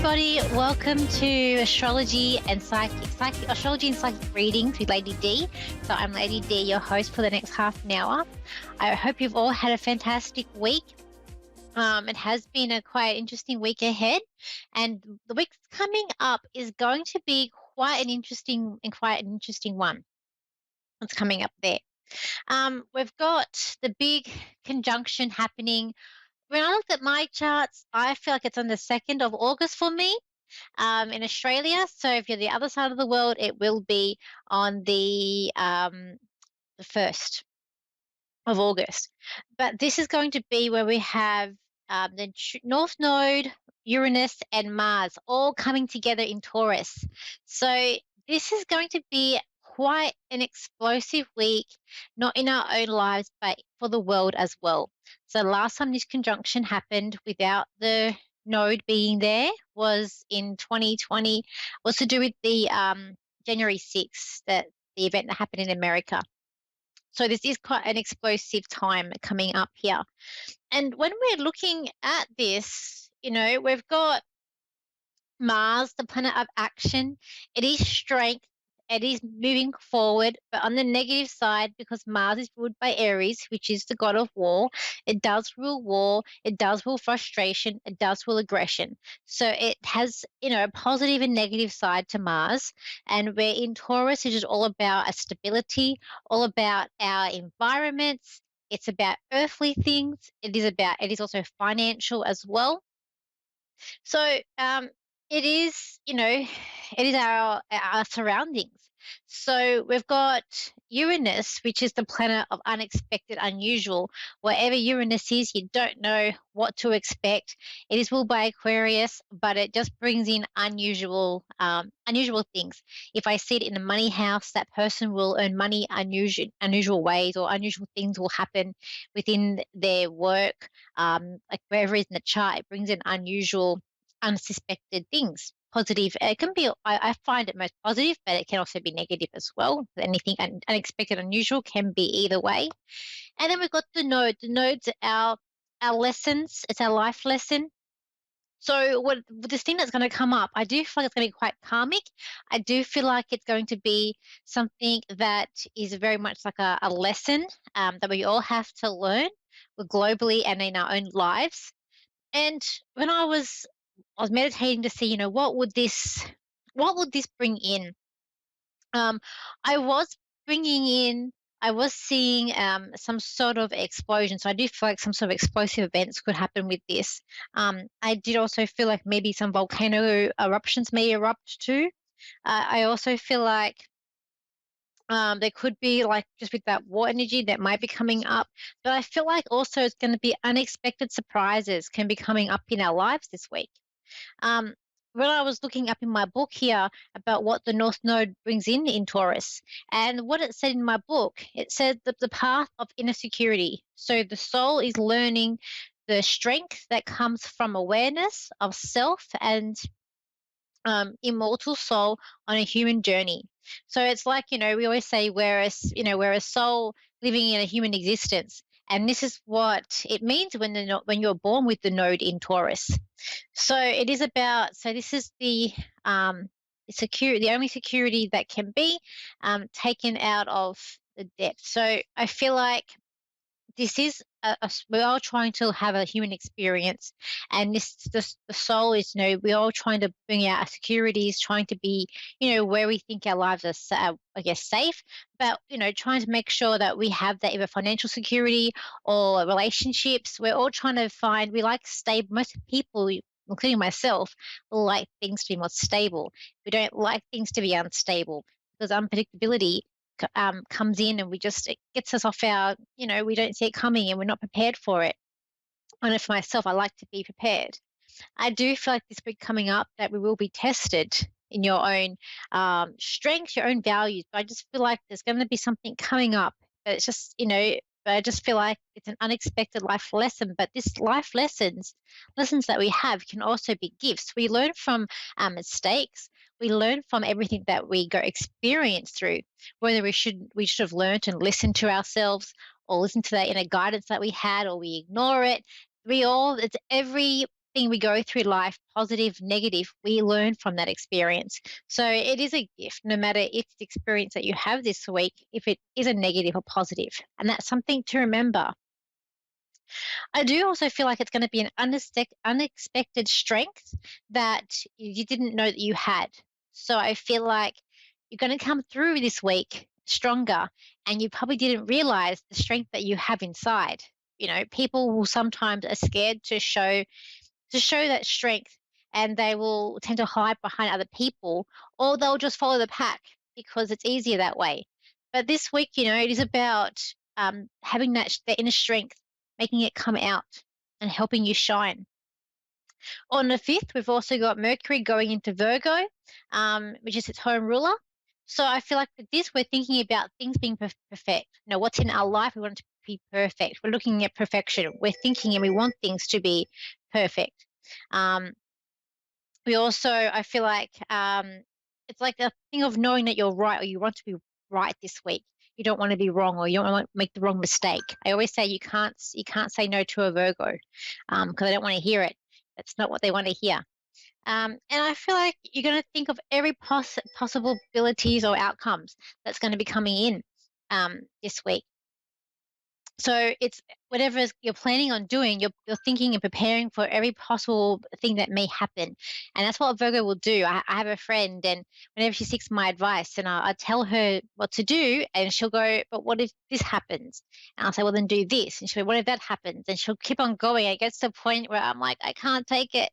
everybody. Welcome to Astrology and Psychic Readings with Lady D. So I'm Lady D, your host for the next half an hour. I hope you've all had a fantastic week. It has been a quite interesting week ahead, and the week coming up is going to be quite an interesting one. What's coming up there? We've got the big conjunction happening. When I looked at my charts, I feel like it's on the 2nd of August for me in Australia. So if you're the other side of the world, it will be on the 1st of August. But this is going to be where we have the North Node, Uranus, and Mars all coming together in Taurus. So this is going to be quite an explosive week, not in our own lives, but for the world as well. So last time this conjunction happened without the node being there was in 2020, was to do with the January 6th, the event that happened in America. So this is quite an explosive time coming up here. And when we're looking at this, we've got Mars, the planet of action. It is strength. It is moving forward, but on the negative side, because Mars is ruled by Aries, which is the god of war, it does rule war, it does rule frustration, it does rule aggression. So it has, a positive and negative side to Mars. And we're in Taurus, which is all about a stability, all about our environments. It's about earthly things. It is also financial as well. So it is, it is our surroundings. So we've got Uranus, which is the planet of unexpected, unusual. Wherever Uranus is, you don't know what to expect. It is ruled by Aquarius, but it just brings in unusual things. If I see it in the money house, that person will earn money unusual ways, or unusual things will happen within their work. Like wherever it is in the chart, it brings in unusual, unsuspected things. Positive, it can be, I find it most positive, but it can also be negative as well. Anything unexpected, unusual can be either way. And then we've got the node. The node's our lessons. It's our life lesson. So this thing that's going to come up, I do feel like it's going to be quite karmic. I do feel like it's going to be something that is very much like a lesson that we all have to learn globally and in our own lives. And when I was meditating to see, what would this bring in? I was seeing some sort of explosion. So I do feel like some sort of explosive events could happen with this. I did also feel like maybe some volcano eruptions may erupt too. I also feel like there could be, like, just with that war energy that might be coming up. But I feel like also it's going to be unexpected surprises can be coming up in our lives this week. When I was looking up in my book here about what the North Node brings in Taurus, and what it said in my book, it said that the path of inner security. So the soul is learning the strength that comes from awareness of self and immortal soul on a human journey. So it's like, we always say we're a soul living in a human existence. And this is what it means when you're born with the node in Taurus. So it is about, so this is the only security that can be taken out of the depth. So I feel like this is we're all trying to have a human experience, and the soul is, we're all trying to bring out our securities, trying to be, where we think our lives are, I guess, safe, but, trying to make sure that we have that either financial security or relationships. We're all trying to find, we like stable, most people, including myself, like things to be more stable. We don't like things to be unstable, because unpredictability comes in, and it gets us off our, we don't see it coming and we're not prepared for it. And for myself, I like to be prepared. I do feel like this week coming up that we will be tested in your own strengths, your own values. But I just feel like there's going to be something coming up. But it's just, but I just feel like it's an unexpected life lesson. But this life lessons that we have can also be gifts. We learn from mistakes. We learn from everything that we go experience through, whether we should have learned and listened to ourselves, or listen to that inner guidance that we had, or we ignore it. Every thing we go through life, positive, negative, we learn from that experience. So it is a gift, no matter if the experience that you have this week, if it is a negative or positive. And that's something to remember. I do also feel like it's going to be an unexpected strength that you didn't know that you had. So I feel like you're going to come through this week stronger, and you probably didn't realize the strength that you have inside. You know, people will sometimes are scared to show that strength, and they will tend to hide behind other people, or they'll just follow the pack because it's easier that way. But this week, you know, it is about having that inner strength, making it come out and helping you shine. On the 5th, we've also got Mercury going into Virgo, which is its home ruler. So I feel like with this, we're thinking about things being perfect. You know, what's in our life, we want it to be perfect. We're looking at perfection. We're thinking and we want things to be perfect. We also, I feel like it's like a thing of knowing that you're right, or you want to be right this week. You don't want to be wrong, or you don't want to make the wrong mistake. I always say you can't say no to a Virgo, because I don't want to hear it. That's not what they want to hear. And I feel like you're going to think of every possibilities or outcomes that's going to be coming in this week. So it's whatever you're planning on doing, you're thinking and preparing for every possible thing that may happen. And that's what Virgo will do. I have a friend, and whenever she seeks my advice, and I tell her what to do, and she'll go, but what if this happens? And I'll say, well, then do this. And she'll go, what if that happens? And she'll keep on going. It gets to a point where I'm like, I can't take it.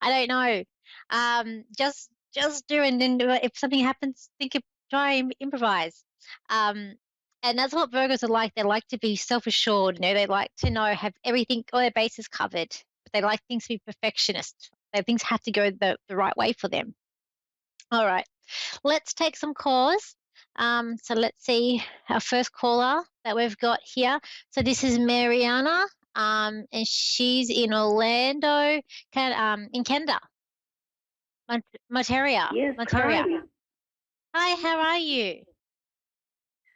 I don't know. Just do, and then if something happens, try and improvise. Um, and that's what Virgos are like. They like to be self-assured. You know, they like to have everything, all their bases covered. But they like things to be perfectionist. Things have to go the right way for them. All right, let's take some calls. So let's see our first caller that we've got here. So this is Mariana, and she's in Orlando, in Canada, Ontario. Yes, Ontario. hi. Hi, how are you?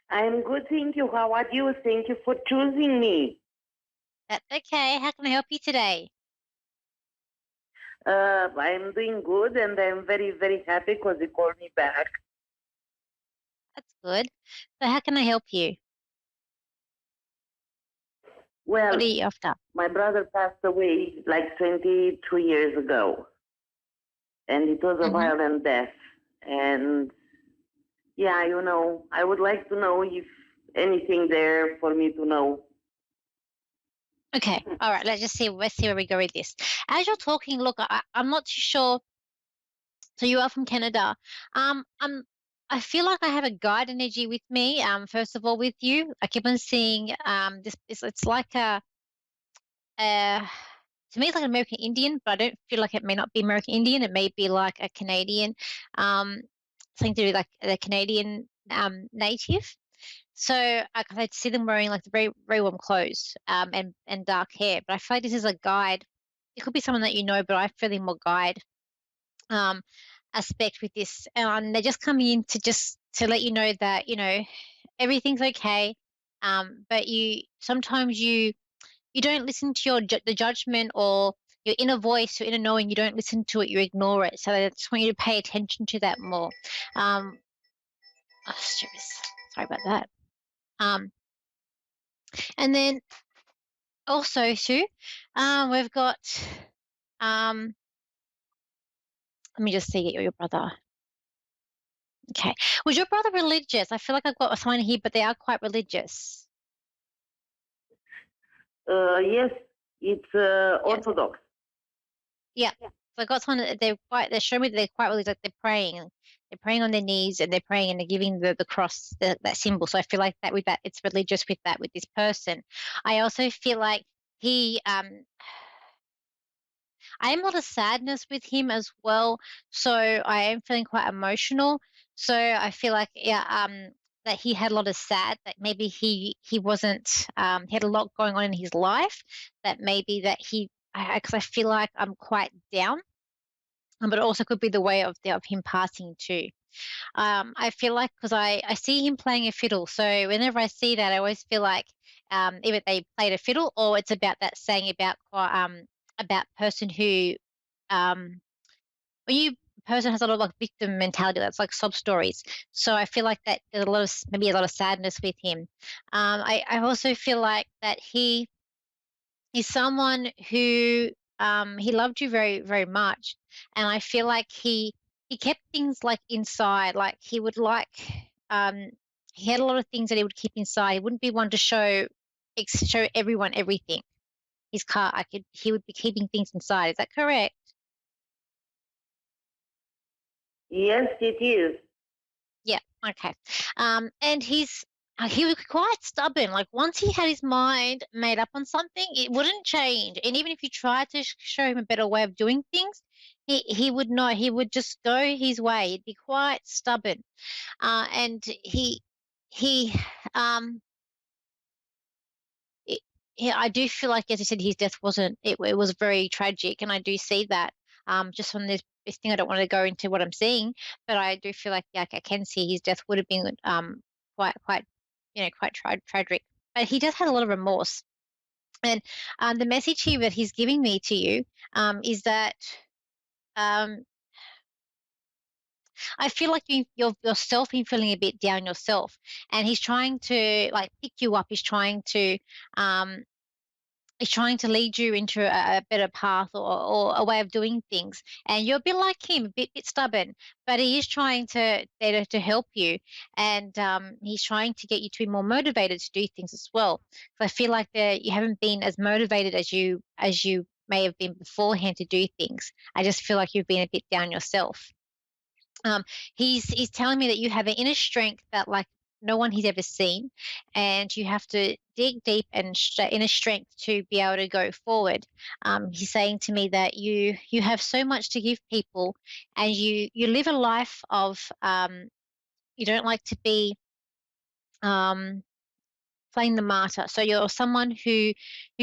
I'm good, thank you. How are you? Thank you for choosing me. That's okay. How can I help you today? I'm doing good, and I'm very, very happy because you called me back. That's good. So how can I help you? Well, What are you after? my brother passed away like 22 years ago, and it was a violent death. And yeah, I would like to know if anything there for me to know. Okay. All right. Let's see where we go with this. As you're talking, look, I'm not too sure. So you are from Canada. I feel like I have a guide energy with me. First of all, with you, I keep on seeing this. It's like to me, it's like an American Indian, but I don't feel like it may not be American Indian. It may be like a Canadian, something to do with like the Canadian native. So I see them wearing like the very, very warm clothes and dark hair. But I feel like this is a guide. It could be someone that you know, but I feel more guide aspect with this. And they're just coming in to let you know that, everything's okay. But sometimes you don't listen to the judgment or your inner voice, your inner knowing. You don't listen to it. You ignore it. So I just want you to pay attention to that more. Oh, sorry about that. And then also, Sue, we've got, let me just see your brother. Okay. Was your brother religious? I feel like I've got a sign here, but they are quite religious. Yes, it's Orthodox. Yeah. So I got someone that they show me that they're quite religious, like they're praying. They're praying on their knees, and they're praying and they're giving the cross, that symbol. So I feel like that it's religious with this person. I also feel like he I am a lot of sadness with him as well. So I am feeling quite emotional. So I feel like that he had a lot of that maybe he wasn't he had a lot going on in his life, that maybe that because I feel like I'm quite down. But it also could be the way of him passing too. I feel like because I see him playing a fiddle, so whenever I see that, I always feel like either they played a fiddle or it's about that saying about about person who when you person has a lot of like victim mentality, that's like sob stories. So I feel like that there's a lot of maybe a lot of sadness with him. I also feel like that he's someone who he loved you very very much, and I feel like he kept things like inside, like he would like um he had a lot of things that he would keep inside. He wouldn't be one to show everyone everything. His car, he would be keeping things inside. Is that correct? Yes, it is. Yeah, okay. And he was quite stubborn. Like once he had his mind made up on something, it wouldn't change. And even if you tried to show him a better way of doing things, he would not. He would just go his way. He'd be quite stubborn. And he um it, yeah, I do feel like, as you said, his death wasn't. It was very tragic, and I do see that. Just from this thing, I don't want to go into what I'm seeing, but I do feel like, yeah, I can see his death would have been quite quite tragic. But he does have a lot of remorse, and the message here that he's giving me to you is that um I feel like you're yourself been feeling a bit down yourself, and he's trying to like pick you up. Um He's trying to lead you into a better path, or a way of doing things. And you're a bit like him, a bit stubborn, but he is trying to help you. And he's trying to get you to be more motivated to do things as well. So I feel like that you haven't been as motivated as you may have been beforehand to do things. I just feel like you've been a bit down yourself. Um, he's telling me that you have an inner strength that like no one he's ever seen, and you have to dig deep and inner strength to be able to go forward. He's saying to me that you have so much to give people, and you live a life of you don't like to be um, playing the martyr. So you're someone who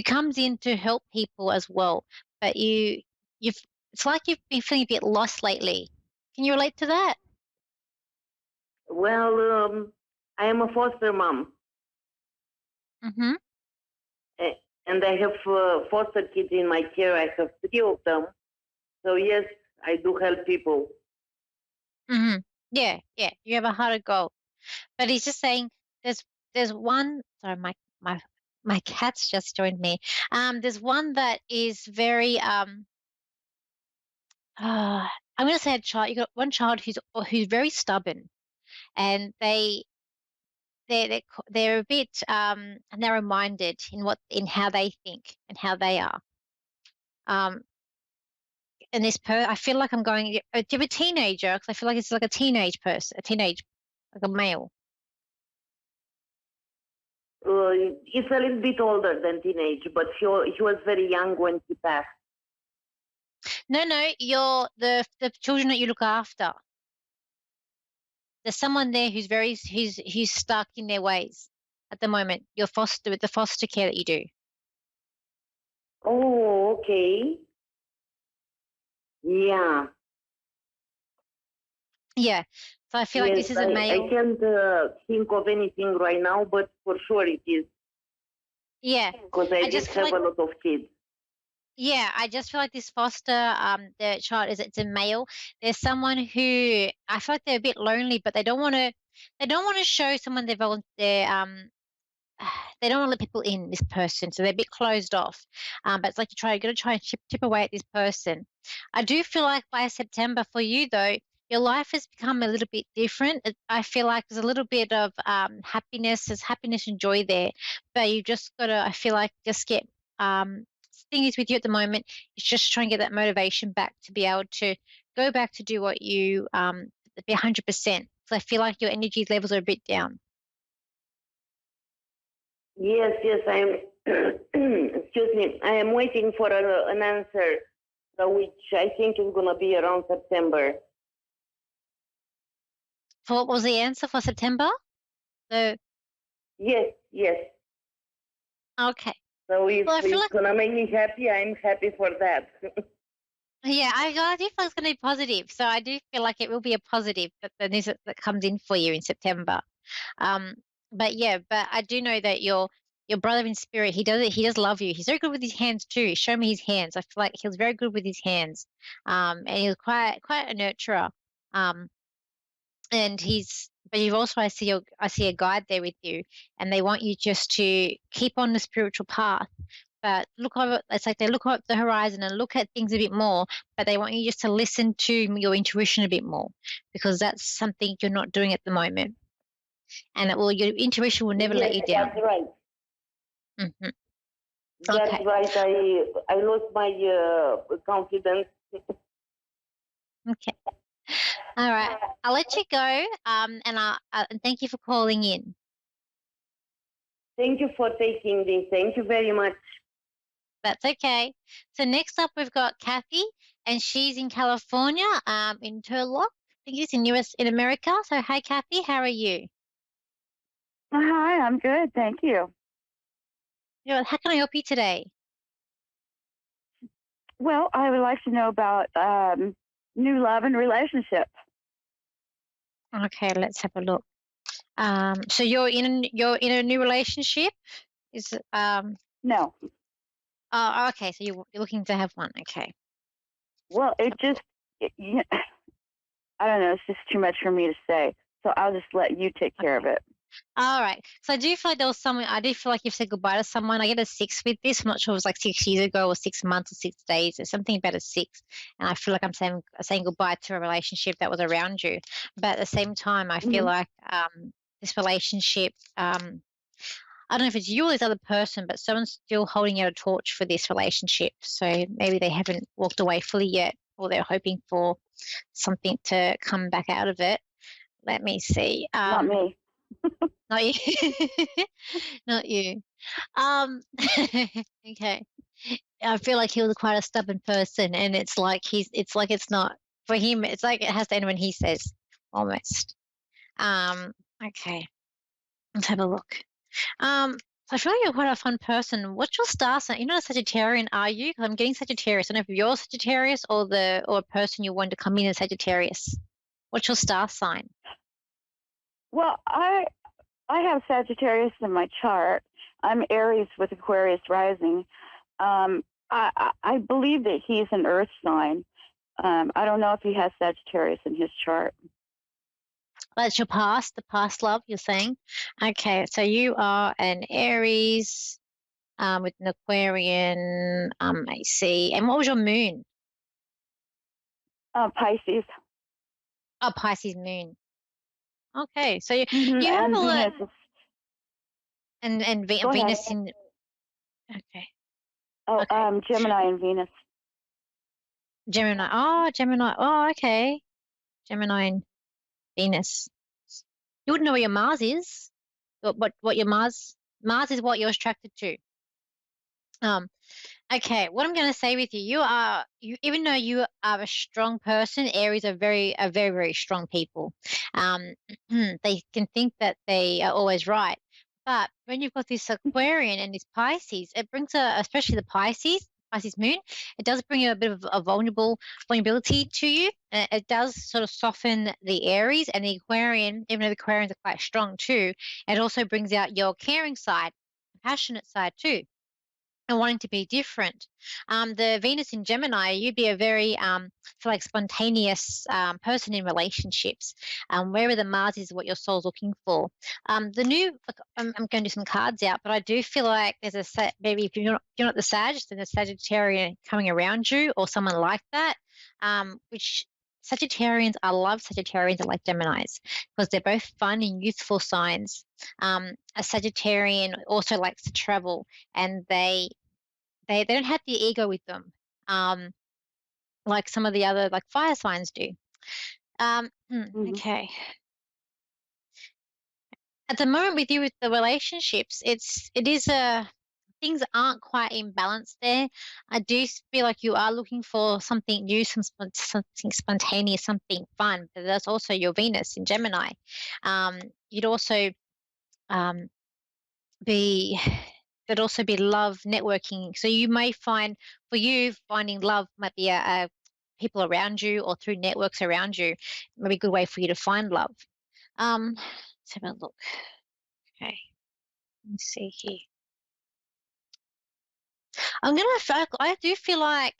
comes in to help people as well, but you've it's like you've been feeling a bit lost lately. Can you relate to that? Well, I am a foster mom, Mm-hmm. eh, and I have foster kids in my care. I have three of them. So yes, I do help people. Mm-hmm. Yeah, yeah. You have a heart of gold. But he's just saying there's there's one. Sorry, my cat's just joined me. There's one that is very I'm gonna say a child. You got one child who's very stubborn, and they're a bit narrow-minded in how they think and how they are. Um, and I feel like I'm going. Do you have a teenager? Because I feel like it's like a teenage person, like a male. He's a little bit older than teenage, but he was very young when he passed. No, no, you're the children that you look after. There's someone there who's stuck in their ways at the moment. You're with the foster care that you do. Oh, okay. Yeah. Yeah. So I feel like Yes, this is a I male. can't think of anything right now, but for sure it is Yeah. because I I did just feel have like a lot of kids. Yeah, I just feel like this foster the child is it's a male. There's someone who I feel like they're a bit lonely, but they don't want to show someone they're they don't want to let people in this person, so they're a bit closed off. But it's like you got to try and chip away at this person. I do feel like by September for you though, your life has become a little bit different. I feel like there's a little bit of there's happiness and joy there, but you just got to. I feel like just get thing is with you at the moment is just try and get that motivation back to be able to go back to do what you be 100%. So I feel like your energy levels are a bit down. Yes, yes, I'm. Excuse me. I am waiting for an answer, which I think is gonna be around September. So what was the answer for September? So Yes, yes. okay. So if Well, I feel it's like gonna make me happy, I'm happy for that. yeah, I do feel it's going to be positive. So I do feel like it will be a positive that the news that comes in for you in September. Um, but yeah, but I do know that your brother in spirit. He does it. He does love you. He's very good with his hands too. Show me his hands. I feel like he was very good with his hands. And he was quite a nurturer. Um, and but you've also I see a guide there with you, and they want you just to keep on the spiritual path. But look over, it's like they look up the horizon and look at things a bit more, but they want you just to listen to your intuition a bit more because that's something you're not doing at the moment. And your intuition will never let Yes, you that's down. right. Hmm. That's Okay. right. I lost my confidence. Okay. All right. I'll let you go. And thank you for calling in. Thank you for taking this. Thank you very much. That's okay. So next up, we've got Kathy, and she's in California, in Turlock. I think it's in in America. So hi, Kathy. How are you? Hi, I'm good. Thank you. How can I help you today? Well, I would like to know about new love and relationship. Okay, let's have a look. So you're in a new relationship? Is No. Oh, okay. So you're looking to have one. Okay. Well, Let's have a look. I don't know. It's just too much for me to say. So I'll just let you take care of Okay. it. All right. So I do feel like there was someone, I do feel like you've said goodbye to someone. I get a 6 with this. I'm not sure if it was like 6 years ago or 6 months or 6 days. There's something about a 6. And I feel like I'm saying goodbye to a relationship that was around you. But at the same time, I feel Hmm. like this relationship, I don't know if it's you or this other person, but someone's still holding out a torch for this relationship. So maybe they haven't walked away fully yet, or they're hoping for something to come back out of it. Let me see. Not me. Not you. Not you. Um, okay. I feel like he was quite a stubborn person, and it's like it's not for him. It's like it has to end when he says, almost. Um, okay. Let's have a look. So I feel like you're quite a fun person. What's your star sign? You're not a Sagittarian, are you? 'Cause I'm getting Sagittarius. I don't know if you're Sagittarius or a person you want to come in as Sagittarius. What's your star sign? Well, I have Sagittarius in my chart. I'm Aries with Aquarius rising. I believe that he's an Earth sign. I don't know if he has Sagittarius in his chart. That's your past, the past love, you're saying? Okay, so you are an Aries, with an Aquarian, I see. And what was your moon? Pisces. Oh, Pisces moon. Okay, so Hmm. you have And a lot, Venus is. and Go ahead. Venus in. Okay, Oh, okay. Gemini and Venus. Gemini. Oh, Gemini. Oh, okay. Gemini and Venus. You wouldn't know what your Mars is. What your Mars is what you're attracted to. Um, Okay, what I'm going to say with you, even though you are a strong person, Aries are very, very strong people. Um, they can think that they are always right. But when you've got this Aquarian and this Pisces, it brings especially the Pisces moon, it does bring a bit of a vulnerability to you. And it does sort of soften the Aries and the Aquarian, even though the Aquarians are quite strong too. It also brings out your caring side, passionate side too and wanting to be different. The Venus in Gemini, you'd be a very feel like spontaneous person in relationships. Wherever the Mars is what your soul's looking for. The new, I'm going to do some cards out, but I do feel like there's maybe if you're not the Sag, then a Sagittarian coming around you or someone like that, which Sagittarians, I love Sagittarians, I like Geminis because they're both fun and youthful signs. A Sagittarian also likes to travel and they don't have the ego with them, like some of the other like fire signs do. Hmm. Okay. At the moment with you with the relationships, it is a things aren't quite in balance there. I do feel like you are looking for something new, something spontaneous, something fun. But that's also your Venus in Gemini. You'd also um, be there'd also be love networking. So you may find for you finding love might be a people around you or through networks around you, maybe a good way for you to find love. Let's have a look. Okay, let me see here. I do feel like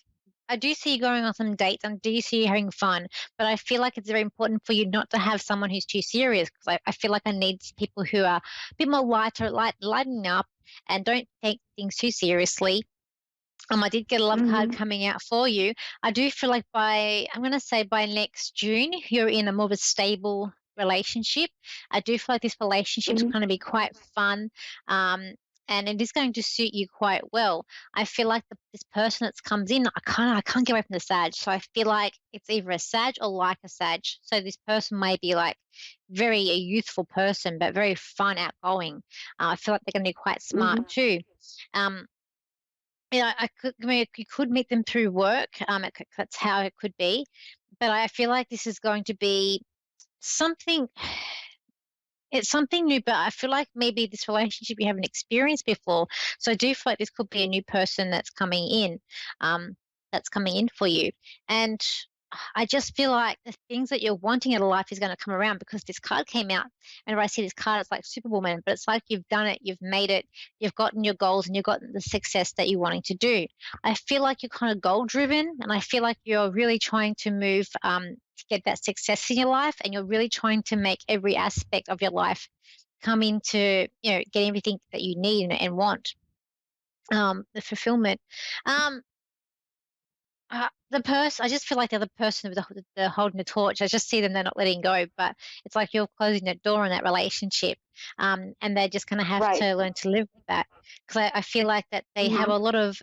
I do see you going on some dates and do see you having fun, but I feel like it's very important for you not to have someone who's too serious because I feel like I need people who are a bit more lightening up and don't take things too seriously. I did get a love card Mhm. coming out for you. I do feel like I'm going to say by next June, you're in a more of a stable relationship. I do feel like this relationship's Mhm. going to be quite fun. Um, and it is going to suit you quite well. I feel like this person that comes in, I can't get away from the Sag. So I feel like it's either a Sag or like a Sag. So this person may be like very a youthful person, but very fun, outgoing. I feel like they're going to be quite Mhm. smart too. Um, yeah, I mean, you could meet them through work. That's how it could be. But I feel like this is going to be something, it's something new, but I feel like maybe this relationship you haven't experienced before. So I do feel like this could be a new person um, that's coming in for you. And I just feel like the things that you're wanting in life is going to come around because this card came out. And when I see this card, it's like Superwoman, but it's like you've done it, you've made it, you've gotten your goals, and you've gotten the success that you're wanting to do. I feel like you're kind of goal driven, and I feel like you're really trying to move to get that success in your life, and you're really trying to make every aspect of your life come into, get everything that you need and want, the fulfillment. Um, the person, I just feel like the other person with the holding the torch. I just see them; they're not letting go, but it's like you're closing that door in that relationship, and they're just going to have Right. to learn to live with that. Because I feel like that they have Mhm. a lot of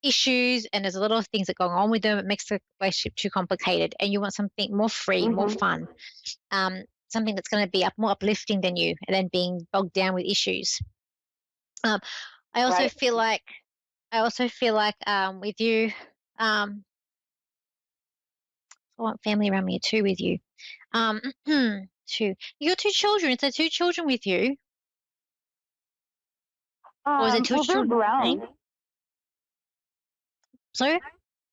issues, and there's a lot of things that go on with them. It makes the relationship too complicated, and you want something more free, more Mhm. fun, something that's going to be more uplifting than you, and then being bogged down with issues. Um, I also Right. feel like, with you. Um, I want family around me too with you. Um, two. You got two children. Is there two children with you, or is it two Well, they're children the same? grown. So,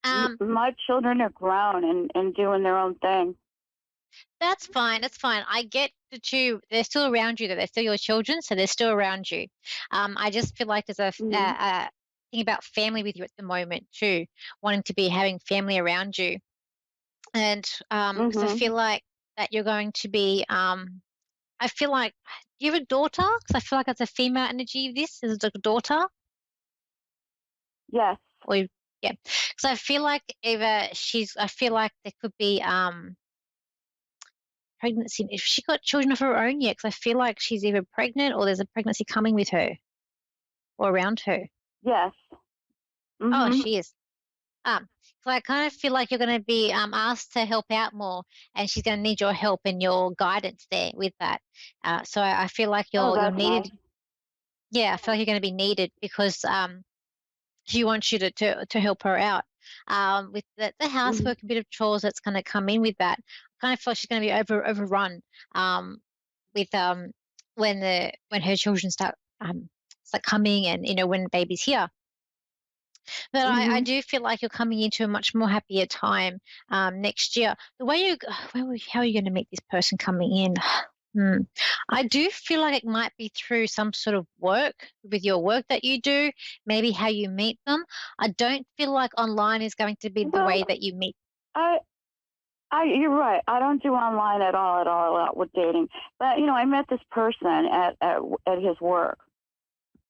um, My children are grown and doing their own thing. that's fine. That's fine. I get the two. They're still around you. Though they're still your children, so they're still around you. I just feel like there's Mhm. a thing about family with you at the moment too, wanting to be having family around you, and because I Mhm. feel like that you're going to be I feel like, do you have a daughter? Because I feel like it's a female energy. This is a daughter, Yes. or yeah. Because I feel like either I feel like there could be pregnancy. If she got children of her own yet, because I feel like she's either pregnant or there's a pregnancy coming with her or around her. Yes. Oh, Mhm. she is. So I kind of feel like you're going to be asked to help out more, and she's going to need your help and your guidance there with that. So I feel like Oh, you're that's needed. nice. Yeah, I feel like you're going to be needed because she wants you to help her out with the Mhm. housework, a bit of chores that's going to come in with that. I kind of feel like she's going to be overrun um, with when her children start coming, and when baby's here. But I Mhm. do feel like you're coming into a much more happier time next year. The way how are you going to meet this person coming in? Hmm. I do feel like it might be through some sort of work with your work that you do, maybe how you meet them. I don't feel like online is going to be the way Well, that you meet. I you're right. I don't do online at all with dating. But I met this person at his work.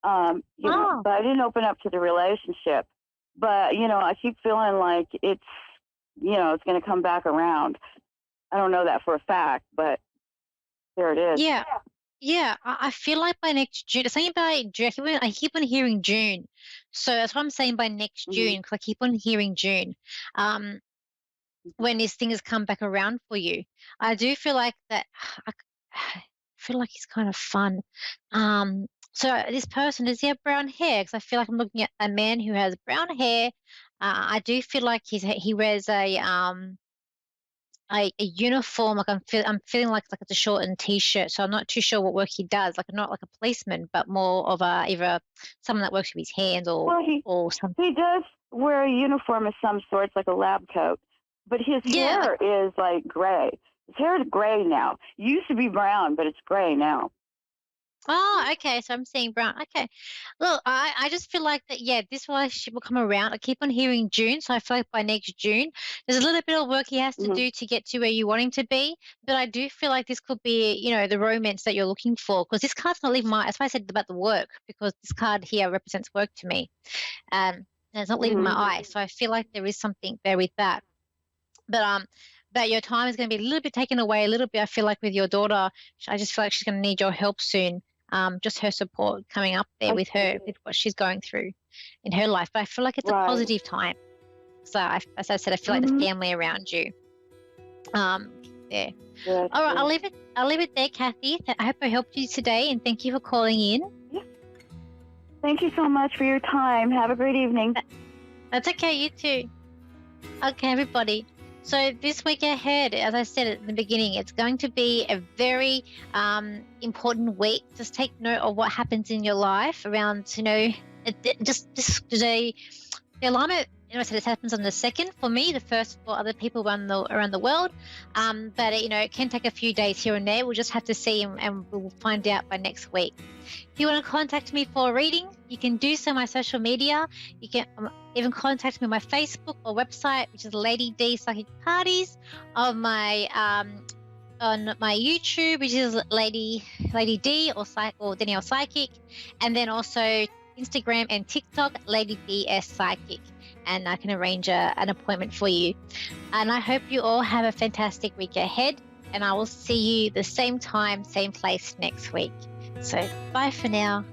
Oh, But I didn't open up to the relationship. But I keep feeling like it's going to come back around. I don't know that for a fact, but there it is. yeah. Yeah, I feel like by next June, it's saying by June, I keep on hearing June. So that's what I'm saying by next Hmm. June, because I keep on hearing June. Um, when these things come back around for you. I do feel like that. I feel like he's kind of fun. So this person, does he have brown hair? Because I feel like I'm looking at a man who has brown hair. I do feel like he wears a uniform. Like I'm feeling like it's a shortened t-shirt. So I'm not too sure what work he does. Like not like a policeman, but more of either someone that works with his hands Well, or some. he does wear a uniform of some sorts, like a lab coat, but his Yeah, hair is like gray. His hair is gray now. It used to be brown, but it's gray now. Oh, okay. So I'm seeing brown. Okay. Look, I just feel like that, yeah, this relationship will come around. I keep on hearing June. So I feel like by next June, there's a little bit of work he has to Mhm. do to get to where you want him to be. But I do feel like this could be, the romance that you're looking for. Because this card's not leaving that's why I said about the work, because this card here represents work to me. And it's not leaving my eye. So I feel like there is something there with that. But your time is going to be a little bit taken away a little bit. I feel like with your daughter, I just feel like she's going to need your help soon. Just her support coming up there with her, with what she's going through in her life. But I feel like it's a positive time. So as I said, I feel like the family around you. There. All right, I'll leave it there, Kathy. I hope I helped you today, and thank you for calling in. Yeah. Thank you so much for your time. Have a great evening. That's okay. You too. Okay, everybody. So this week ahead, as I said at the beginning, it's going to be a very important week. Just take note of what happens in your life around, just the alignment. I said it happens on the 2nd for me, the 1st for other people around the world. But it can take a few days here and there. We'll just have to see, and we'll find out by next week. If you want to contact me for a reading, you can do so on my social media. You can even contact me on my Facebook or website, which is Lady D Psychic Parties, on my YouTube, which is Lady D or Danielle Psychic, and then also Instagram and TikTok, Lady DS Psychic, and I can arrange an appointment for you. And I hope you all have a fantastic week ahead, and I will see you the same time, same place next week. So bye for now.